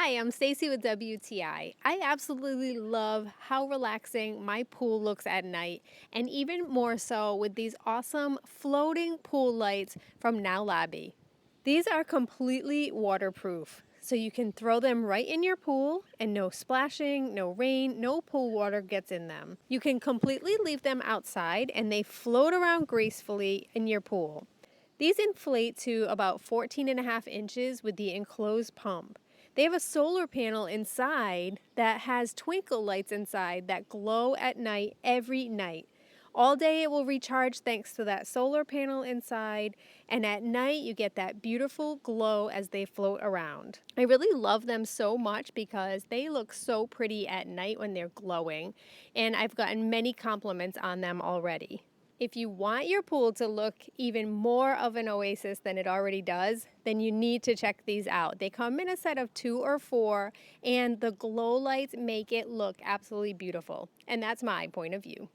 Hi, I'm Stacy with WTI. I absolutely love how relaxing my pool looks at night, and even more so with these awesome floating pool lights from Nowlaby. These are completely waterproof, so you can throw them right in your pool and no splashing, no rain, no pool water gets in them. You can completely leave them outside and they float around gracefully in your pool. These inflate to about 14.5 inches with the enclosed pump. They have a solar panel inside that has twinkle lights inside that glow at night every night. All day it will recharge thanks to that solar panel inside, and at night you get that beautiful glow as they float around. I really love them so much because they look so pretty at night when they're glowing, and I've gotten many compliments on them already. If you want your pool to look even more of an oasis than it already does, then you need to check these out. They come in a set of 2 or 4, and the glow lights make it look absolutely beautiful. And that's my point of view.